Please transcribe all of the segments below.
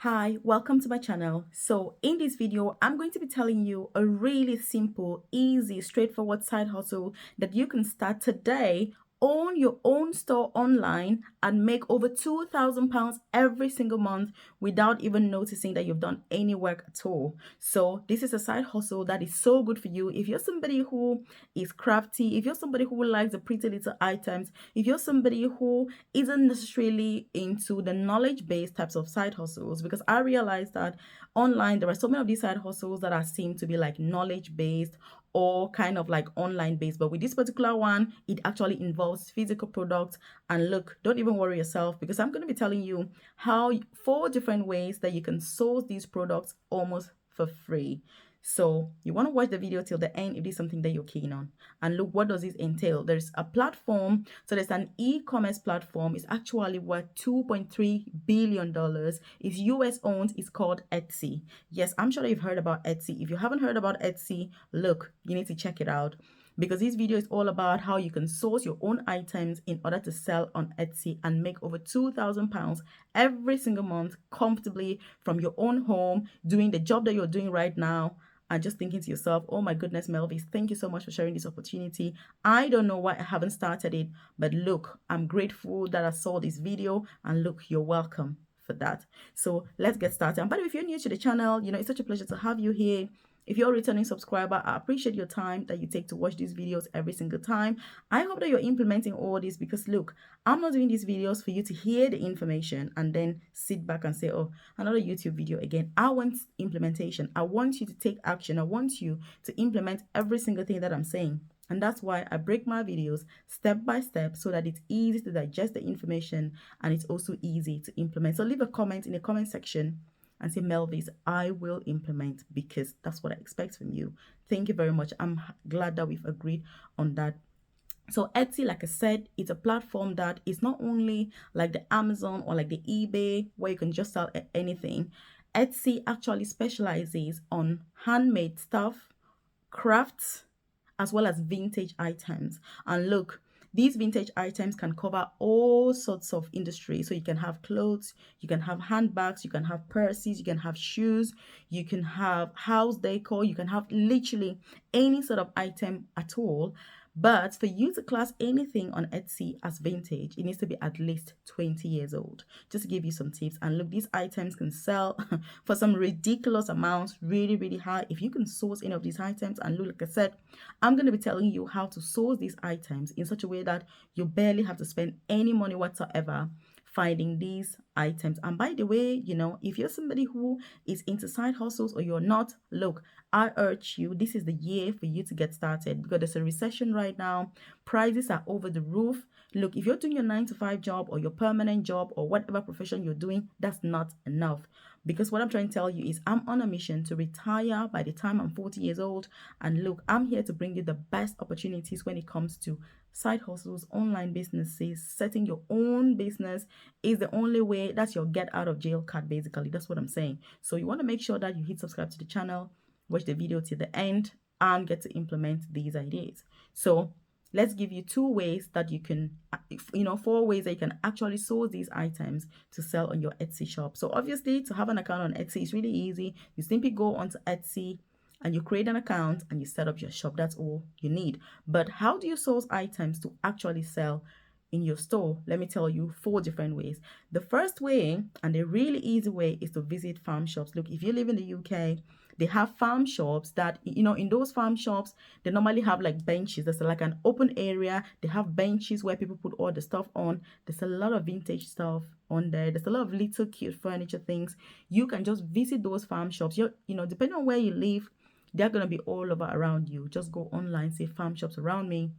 Hi, welcome to my channel. So in this video, I'm going to be telling you a really simple, easy, straightforward side hustle that you can start today, own your own store online and make over £2,000 every single month without even noticing that you've done any work at all. So this is a side hustle that is so good for you. If you're somebody who is crafty, if you're somebody who likes the pretty little items, if you're somebody who isn't necessarily into the knowledge-based types of side hustles, because I realized that online there are so many of these side hustles that are seem to be like knowledge-based or kind of like online based, but with this particular one it actually involves physical products. And look, don't even worry yourself, because I'm going to be telling you how 4 different ways that you can source these products almost for free. So you want to watch the video till the end if this is something that you're keen on. And look, what does this entail? There's a platform. So there's an e-commerce platform. It's actually worth $2.3 billion. It's US owned. It's called Etsy. Yes, I'm sure you've heard about Etsy. If you haven't heard about Etsy, look, you need to check it out, because this video is all about how you can source your own items in order to sell on Etsy and make over £2,000 every single month comfortably from your own home, doing the job that you're doing right now, and just thinking to yourself, oh my goodness, Melvis, thank you so much for sharing this opportunity. I don't know why I haven't started it, but look, I'm grateful that I saw this video, and look, you're welcome for that. So let's get started. And by the way, if you're new to the channel, it's such a pleasure to have you here. If you're a returning subscriber, I appreciate your time that you take to watch these videos every single time. I hope that you're implementing all this, because look, I'm not doing these videos for you to hear the information and then sit back and say, oh, another YouTube video again. I want implementation. I want you to take action. I want you to implement every single thing that I'm saying. And that's why I break my videos step by step, so that it's easy to digest the information and it's also easy to implement. So leave a comment in the comment section and say, Melvis, I will implement, because that's what I expect from you. Thank you very much. I'm glad that we've agreed on that. So Etsy, like I said, it's a platform that is not only like the Amazon or like the eBay where you can just sell anything. Etsy actually specializes on handmade stuff, crafts, as well as vintage items. And look, these vintage items can cover all sorts of industry. So you can have clothes, you can have handbags, you can have purses, you can have shoes, you can have house decor, you can have literally any sort of item at all. But for you to class anything on Etsy as vintage, it needs to be at least 20 years old. Just to give you some tips. And look, these items can sell for some ridiculous amounts, really, really high. If you can source any of these items, and look, like I said, I'm going to be telling you how to source these items in such a way that you barely have to spend any money whatsoever finding these items. And by the way, if you're somebody who is into side hustles or you're not, look, I urge you, this is the year for you to get started, because there's a recession right now. Prices are over the roof. Look, if you're doing your 9 to 5 job or your permanent job or whatever profession you're doing, that's not enough. Because what I'm trying to tell you is I'm on a mission to retire by the time I'm 40 years old. And look, I'm here to bring you the best opportunities when it comes to side hustles, online businesses. Setting your own business is the only way. That's your get out of jail card, basically. That's what I'm saying. So you want to make sure that you hit subscribe to the channel, watch the video till the end, and get to implement these ideas. So let's give you 2 ways that you can, 4 ways that you can actually source these items to sell on your Etsy shop. So obviously, to have an account on Etsy is really easy. You simply go onto Etsy and you create an account and you set up your shop. That's all you need. But how do you source items to actually sell in your store? Let me tell you 4 different ways. The first way, and the really easy way, is to visit farm shops. Look, if you live in the UK, they have farm shops that, in those farm shops, they normally have like benches. There's like an open area. They have benches where people put all the stuff on. There's a lot of vintage stuff on there. There's a lot of little cute furniture things. You can just visit those farm shops. Depending on where you live, they're going to be all over around you. Just go online, say farm shops around me,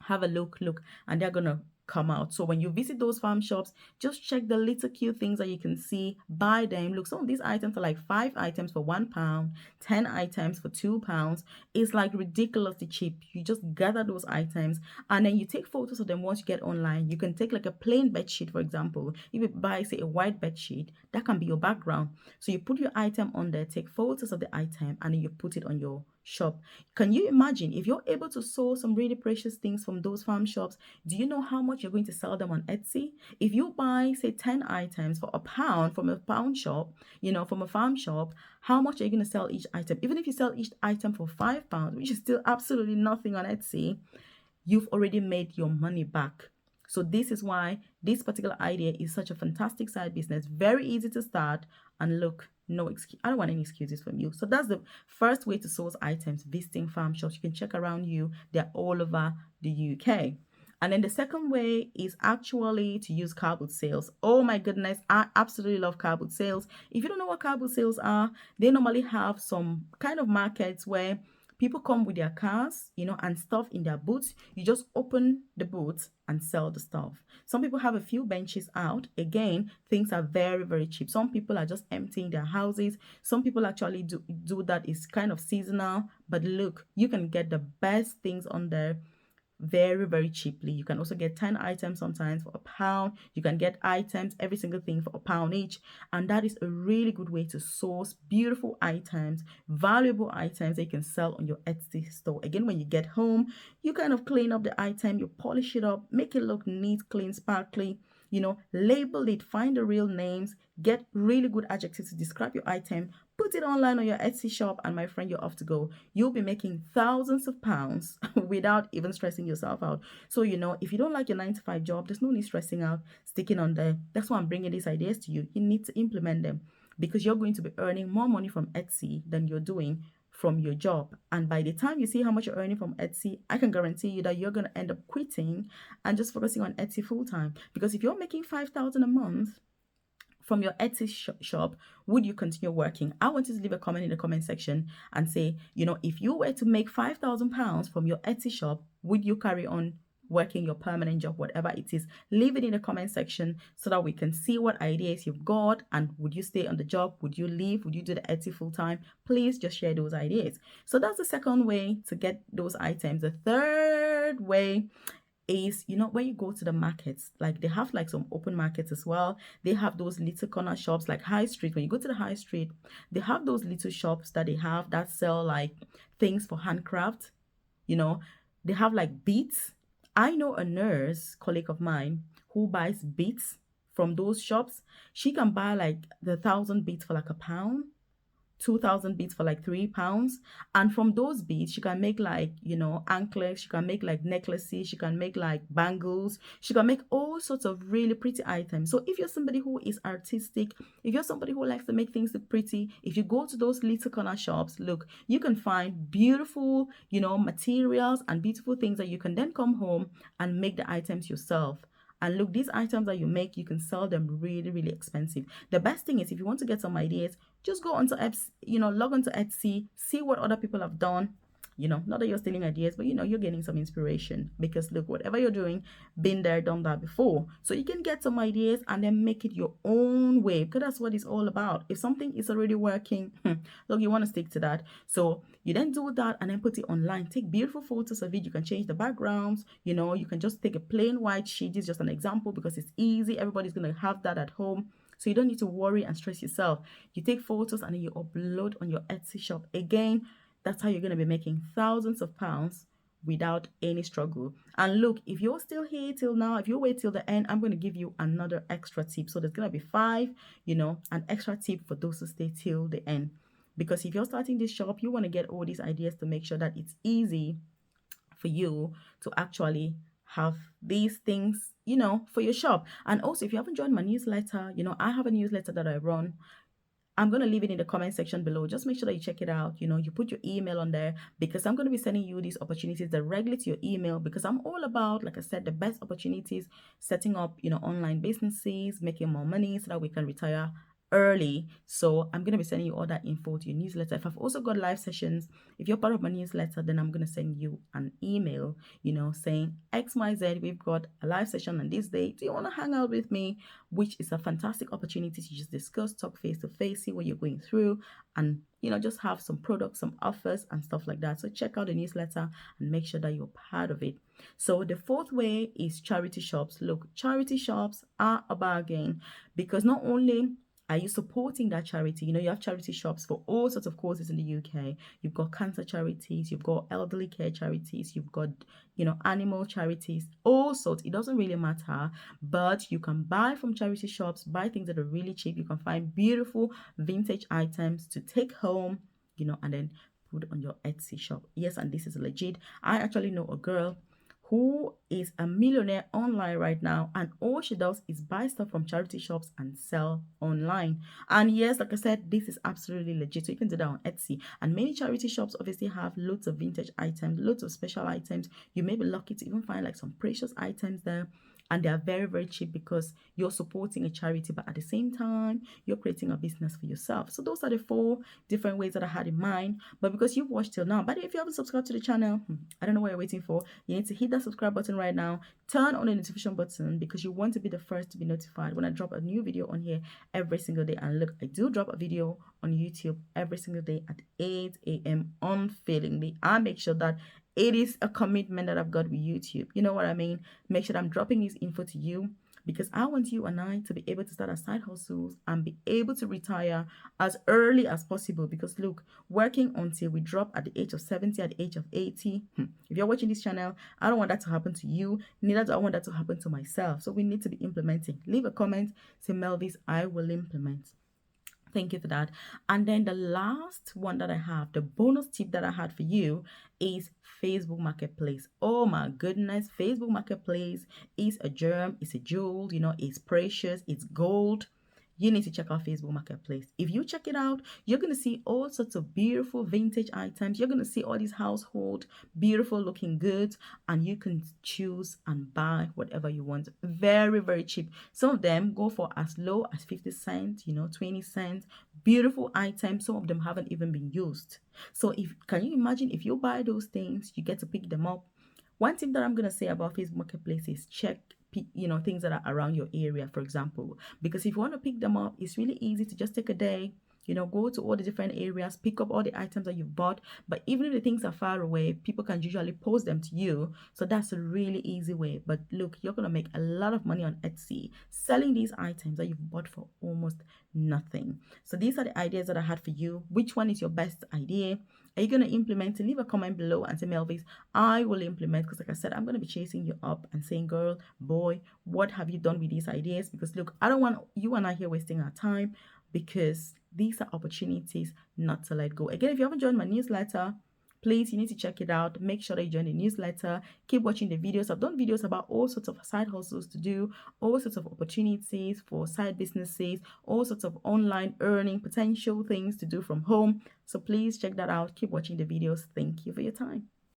have a look, and they're going to come out. So when you visit those farm shops, just check the little cute things that you can see, buy them. Look, some of these items are like 5 items for £1, 10 items for £2. It's like ridiculously cheap. You just gather those items and then you take photos of them. Once you get online, you can take like a plain bed sheet, for example. If you buy, say, a white bed sheet, that can be your background. So you put your item on there, take photos of the item, and then you put it on your shop. Can you imagine if you're able to source some really precious things from those farm shops? Do you know how much you're going to sell them on Etsy? If you buy, say, 10 items for £1 from a pound shop, from a farm shop, how much are you going to sell each item? Even if you sell each item for £5, which is still absolutely nothing on Etsy, you've already made your money back. So this is why this particular idea is such a fantastic side business, very easy to start. And look, no excuse. I don't want any excuses from you. So that's the first way to source items, visiting farm shops. You can check around you. They're all over the UK. And then the second way is actually to use car boot sales. Oh my goodness, I absolutely love car boot sales. If you don't know what car boot sales are, they normally have some kind of markets where people come with their cars, and stuff in their boots. You just open the boots and sell the stuff. Some people have a few benches out. Again, things are very, very cheap. Some people are just emptying their houses. Some people actually do that. It's kind of seasonal. But look, you can get the best things on there very, very cheaply. You can also get 10 items sometimes for £1. You can get items, every single thing for £1 each. And that is a really good way to source beautiful items, valuable items that you can sell on your Etsy store. Again, when you get home, you kind of clean up the item, you polish it up, make it look neat, clean, sparkly. Label it, find the real names, get really good adjectives to describe your item, put it online on your Etsy shop, and my friend, you're off to go. You'll be making thousands of pounds without even stressing yourself out. So, if you don't like your 9-to-5 job, there's no need stressing out, sticking on there. That's why I'm bringing these ideas to you. You need to implement them because you're going to be earning more money from Etsy than you're doing from your job. And by the time you see how much you're earning from Etsy, I can guarantee you that you're going to end up quitting and just focusing on Etsy full time. Because if you're making 5,000 a month from your Etsy shop, would you continue working? I want you to leave a comment in the comment section and say, if you were to make £5,000 from your Etsy shop, would you carry on working your permanent job, whatever it is? Leave it in the comment section so that we can see what ideas you've got. And would you stay on the job? Would you leave? Would you do the Etsy full time? Please just share those ideas. So that's the second way to get those items. The third way is, when you go to the markets, like they have like some open markets as well. They have those little corner shops like high street. When you go to the high street, they have those little shops that they have that sell like things for handcraft. They have like beads. I know a nurse colleague of mine who buys beads from those shops. She can buy like the 1,000 beads for like £1, 2,000 beads for like £3. And from those beads, she can make like, anklets, she can make like necklaces, she can make like bangles, she can make all sorts of really pretty items. So if you're somebody who is artistic, if you're somebody who likes to make things look pretty, if you go to those little corner shops, look, you can find beautiful, materials and beautiful things that you can then come home and make the items yourself. And look, these items that you make, you can sell them really, really expensive. The best thing is if you want to get some ideas, just go onto Etsy, log onto Etsy, see what other people have done. Not that you're stealing ideas, but you're getting some inspiration because look, whatever you're doing, been there, done that before. So you can get some ideas and then make it your own way because that's what it's all about. If something is already working, look, you want to stick to that. So you then do that and then put it online. Take beautiful photos of it. You can change the backgrounds. You can just take a plain white sheet. This is just an example because it's easy. Everybody's going to have that at home. So you don't need to worry and stress yourself. You take photos and then you upload on your Etsy shop. Again, that's how you're going to be making thousands of pounds without any struggle. And look, if you're still here till now, if you wait till the end, I'm going to give you another extra tip. So there's going to be 5, an extra tip for those who stay till the end. Because if you're starting this shop, you want to get all these ideas to make sure that it's easy for you to actually have these things, for your shop. And also, if you haven't joined my newsletter, I have a newsletter that I run. I'm going to leave it in the comment section below. Just make sure that you check it out. You put your email on there because I'm going to be sending you these opportunities directly to your email because I'm all about, like I said, the best opportunities, setting up, online businesses, making more money so that we can retire early. So I'm going to be sending you all that info to your newsletter. If I've also got live sessions, if you're part of my newsletter, then I'm going to send you an email, saying XYZ, we've got a live session on this day. Do you want to hang out with me? Which is a fantastic opportunity to just discuss, talk face to face, see what you're going through, and just have some products, some offers and stuff like that. So check out the newsletter and make sure that you're part of it. So the fourth way is charity shops. Look, charity shops are a bargain because not only Are you supporting that charity? You know, you have charity shops for all sorts of causes in the UK. You've got cancer charities, you've got elderly care charities, you've got, you know, animal charities, all sorts. It doesn't really matter, but you can buy from charity shops, buy things that are really cheap. You can find beautiful vintage items to take home, you know, and then put on your Etsy shop. Yes, and this is legit. I actually know a girl who is a millionaire online right now, and all she does is buy stuff from charity shops and sell online. And yes, like I said, this is absolutely legit, so you can do that on Etsy. And many charity shops obviously have loads of vintage items, loads of special items. You may be lucky to even find like some precious items there, and they are very, very cheap because you're supporting a charity, but at the same time you're creating a business for yourself. So those are the 4 different ways that I had in mind. But because you've watched till now, but if you haven't subscribed to the channel, I don't know what you're waiting for. You need to hit that subscribe button right now, turn on the notification button, because you want to be the first to be notified when I drop a new video on here every single day. And look, I do drop a video on YouTube every single day at 8 a.m. unfailingly. I make sure that it is a commitment that I've got with YouTube. You know what I mean? Make sure that I'm dropping this info to you, because I want you and I to be able to start our side hustles and be able to retire as early as possible. Because look, working until we drop at the age of 70, at the age of 80, if you're watching this channel, I don't want that to happen to you, neither do I want that to happen to myself. So we need to be implementing. Leave a comment, say, Melvis, I will implement. Thank you for that. And then the last one that I have, the bonus tip that I had for you, is Facebook Marketplace. Oh my goodness, Facebook Marketplace is a gem, it's a jewel, you know, it's precious, it's gold. You need to check out Facebook Marketplace. If you check it out, you're going to see all sorts of beautiful vintage items. You're going to see all these household, beautiful looking goods, and you can choose and buy whatever you want. Very, very cheap. Some of them go for as low as 50 cents, you know, 20 cents. Beautiful items. Some of them haven't even been used. So can you imagine if you buy those things, you get to pick them up. One thing that I'm going to say about Facebook Marketplace is check, you know, things that are around your area, for example, because if you want to pick them up, it's really easy to just take a day, you know, go to all the different areas, pick up all the items that you've bought. But even if the things are far away, people can usually post them to you. So that's a really easy way. But look, you're going to make a lot of money on Etsy selling these items that you've bought for almost nothing. So these are the ideas that I had for you. Which one is your best idea? Are you going to implement it? Leave a comment below and say, Melvis, I will implement, because like I said, I'm going to be chasing you up and saying, girl, boy, what have you done with these ideas? Because look, I don't want you and I here wasting our time, because these are opportunities not to let go. Again, if you haven't joined my newsletter, please, you need to check it out. Make sure that you join the newsletter. Keep watching the videos. I've done videos about all sorts of side hustles to do, all sorts of opportunities for side businesses, all sorts of online earning potential things to do from home. So please check that out. Keep watching the videos. Thank you for your time.